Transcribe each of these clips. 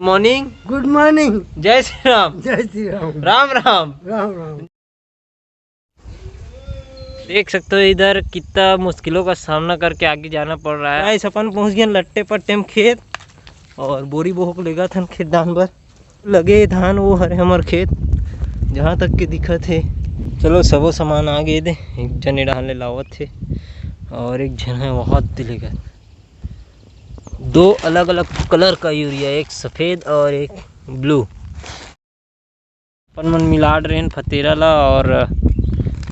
Morning, good morning, जय श्री राम, जय श्री राम, राम राम राम राम। देख सकते हो इधर कितना मुश्किलों का सामना करके आगे जाना पड़ रहा है। ऐसा अपन पहुंच गए लट्टे पट्टे में खेत और बोरी बोहक लेगा था खेत धान पर लगे धान वो हरे हमार खेत जहाँ तक के दिखत है। चलो सबो सामान आ गए दे, एक जने डालने लावत थे और एक जन है वहाँ दिलेगा। दो अलग अलग कलर का यूरिया, एक सफ़ेद और एक ब्लू। अपन मन मिला रहे हैं फतेरा ला और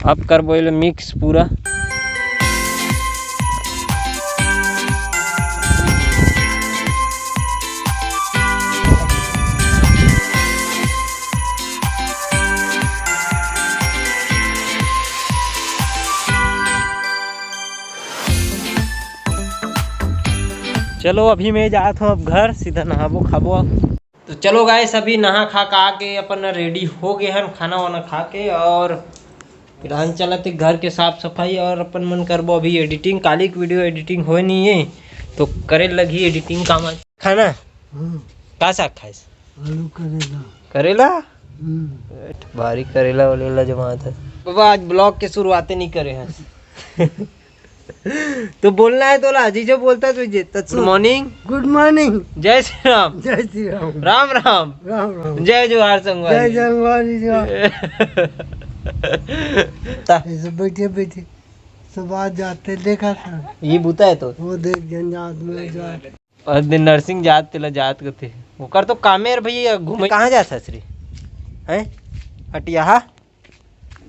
अब कर बोले मिक्स पूरा। चलो अभी मैं जाता हूँ अब घर, सीधा नहाबो खाबो। तो चलो गाइस अभी नहा खा का के अपन रेडी हो गए हैं खाना वाना खा के और फिर चलते घर के साफ सफाई और अपन मन करबो अभी एडिटिंग। काली की वीडियो एडिटिंग हो नहीं है तो करे लगी एडिटिंग काम। खाना का साग खाए? आलू करेला। करेला भारी करेला वाले जमात है बाबा। आज ब्लॉग के शुरुआतें नहीं करे हैं तो बोलना है तो लाजी जो बोलता तुझे। गुड मॉर्निंग, गुड मॉर्निंग, जय श्री राम, जय श्री राम, राम राम, राम राम, जय जोहार संगवारी, जय जंगवारी सब बैठे बैठे सब आज जाते देखा था। ये बूता है तो वो देख जंजात में जात और दिन नर्सिंग जात तेला जात कथे वो कर तो कामेर भैया घूमे कहाँ जा ससरी हैं हटिया।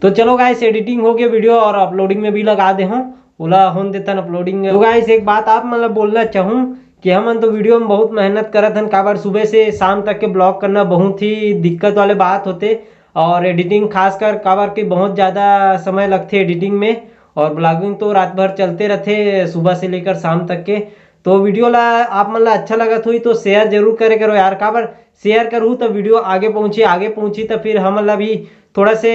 तो चलो गाइस एडिटिंग हो गया वीडियो और अपलोडिंग में भी लगा दे हूँ ओला होन देता अपलोडिंग। तो गाइस एक बात आप मतलब बोलना चाहूँ कि हम तो वीडियो में बहुत मेहनत करत हन। काबर सुबह से शाम तक के ब्लॉग करना बहुत ही दिक्कत वाले बात होते और एडिटिंग खासकर काबर के बहुत ज़्यादा समय लगते एडिटिंग में और ब्लॉगिंग तो रात भर चलते रहते सुबह से लेकर शाम तक के। तो वीडियो ला आप मतलब अच्छा लगत हुई तो शेयर जरूर करे करो यार। काबर शेयर करूँ तो वीडियो आगे पहुँची तो फिर हम मतलब भी थोड़ा से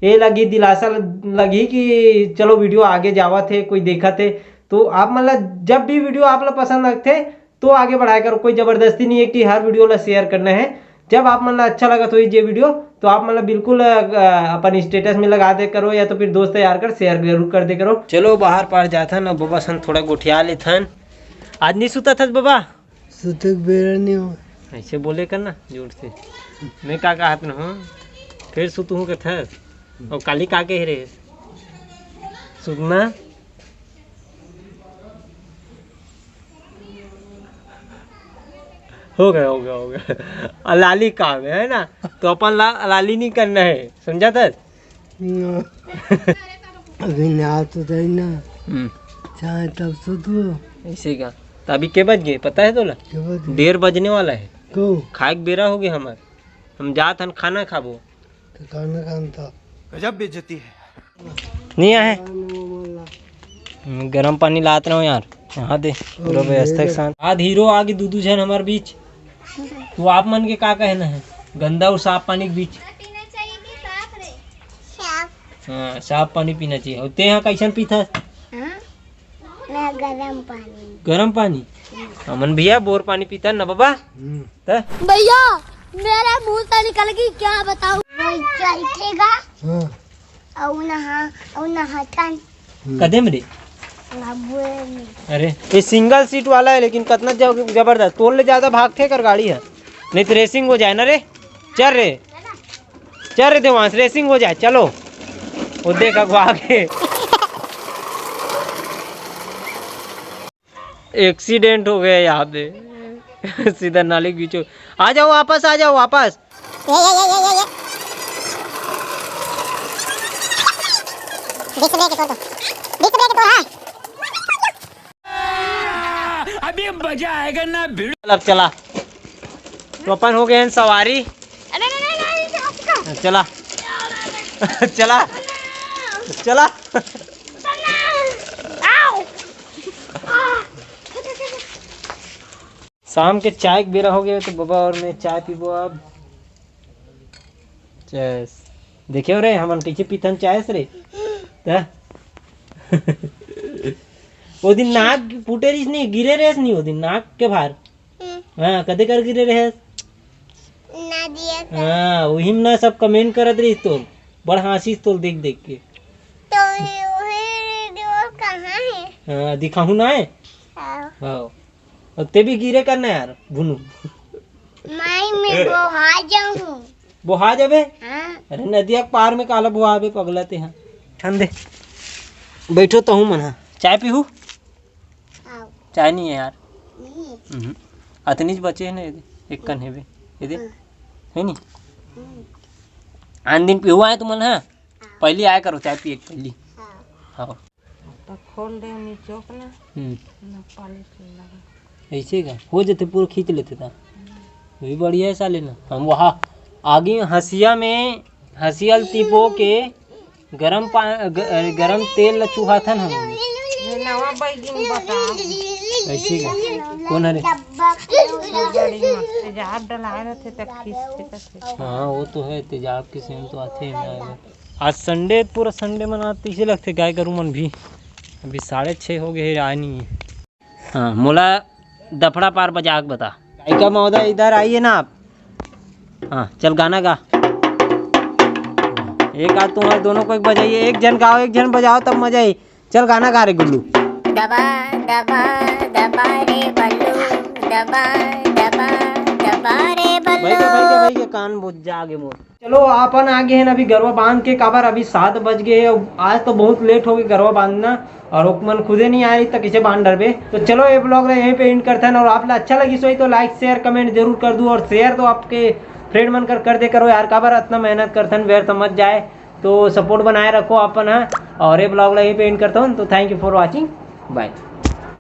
ये लगी दिलासा लगी कि चलो वीडियो आगे जावा थे कोई देखा थे। तो आप मतलब जब भी वीडियो आप लोग पसंद लगते तो आगे बढ़ाया करो। कोई जबरदस्ती नहीं है कि हर वीडियो ला शेयर करना है। जब आप मतलब अच्छा लगा तो ये वीडियो तो आप मतलब बिल्कुल अपन स्टेटस में लगा दे करो या तो फिर दोस्त यार कर शेयर जरूर कर दे करो। चलो बाहर पार जाता ना बाबा सन थोड़ा गोठिया ले थन। आज नहीं सुता था बाबा? सुतक बेरा नहीं हो ऐसे बोले करना जोर से। मैं का हाथ में हूँ फिर सुतू हूँ कथा और काली का के रे सुतना हो गया अलाली काम है ना तो अपन अलाली नहीं करना है समझा था। अभी नहा तो देना चाहे तब सुतो ऐसे का। तो अभी के बज गए पता है तोला? 1:30 बजने वाला है। खाए के बेरा हो गया हमार। हम जात हन खाना खाबो तो खाना खानता गजब बेइज्जती है। नहीं आए गर्म पानी लात रहा हूँ यार यहाँ दे पूरा व्यवस्था के साथ। आज हीरो आगे दूधू जन हमारे बीच। तो आप मन के का कहना है गंदा और साफ पानी के बीच? हाँ साफ पानी पीना चाहिए। और ते यहाँ कैसन पीता? गरम पानी। अमन भैया बोर पानी पीता ना बाबा? भैया मेरा मुंह से निकल गई क्या बताऊं। कदे मेरे अरे ये सिंगल सीट वाला है लेकिन कितना जबरदस्त तोड़ ले ज्यादा भागते कर गाड़ी है नहीं तो रेसिंग हो जाए ना रे। चल रे थे वहां से रेसिंग हो जाए। चलो वो देखा आगे एक्सीडेंट हो गया यहाँ पे सीधा नाली के बीचों। आ जाओ वापस अभी मजा आएगा ना भीड़। चला तो अपन हो गए हैं सवारी। चला चला चला शाम के चाय के बेरा हो गया तो बाबा और मैं चाय पीबो अब। चेस देखियो रे हम कैसे पीथन चाय से रे वो दिन नाक फूटे रही नहीं गिरे रहे नहीं वो दिन नाक के बाहर। हाँ कदे कर गिरे रहे हाँ वही में ना सब कमेंट करत रही तो बड़ हंसीस तो देख देख के। तो कहाँ है? हाँ दिखाऊं ना है। हाँ और ते भी गिरे करना यार भुनू। मैं बोहा जाऊँ। बोहा जाबे? हाँ। अरे नदिया के पार में काला बोहाबे पगलते हैं। ठंडे बैठो तो हूँ मना चाय पीहू? चाय नहीं है यार। अतनीच बचे है ना एक कन है बे है नहीं। आन दिन पीहू आए तुम हाँ पहली आया करो चाय पिए पहली। हाँ तो खोल दे नीचे अपना ना पॉलिश लगा ऐसे का हो जाते पूरा खींच लेते था वही बढ़िया है साले ना। हम वहाँ आगे हसियल तिपो के गरम तेल चूहा था ना हम ये नवा बैगिन बता ऐसे का कौन है रे? बड़ी मस्त तेजाब डलाए रहते तक खींचते। हाँ वो तो है तेजाब के सेम तो आते हैं। आज संडे पूरा संडे मनाते इसे लगते क्या करूँ मन भी अभी 6:30 हो गए आए नहीं है। हाँ मोला दफड़ा पार बजा के बता गायिका महोदय इधर आइए ना आप। हाँ चल गाना गा एक आध तुम्हारे दोनों को एक बजाइए एक जन गाओ एक जन बजाओ तब मजा आई। चल गाना गा रे गुल्लू। दबा दबा दबा रे बल्लू दबा दबा दबा रे भाई के कान बुझ जा आगे मोर। चलो अपन आगे हैं अभी गरबा बांध के काबर अभी 7 बज गए आज तो बहुत लेट हो गई गरबा बांधना और ओकमन खुदे नहीं आ रही तक इसे बांध डरबे। तो चलो ये ब्लॉग यहीं पे एंड करते हैं और आप अच्छा लगी सोई तो लाइक शेयर कमेंट जरूर कर दूँ और शेयर तो आपके फ्रेंड बनकर कर दे करो यार काबर इतना मेहनत करते हैं व्यर्थ समझ जाए तो सपोर्ट बनाए रखो अपन है। और ये ब्लॉग यहीं पे एंड करता हूँ तो thank you for watching bye.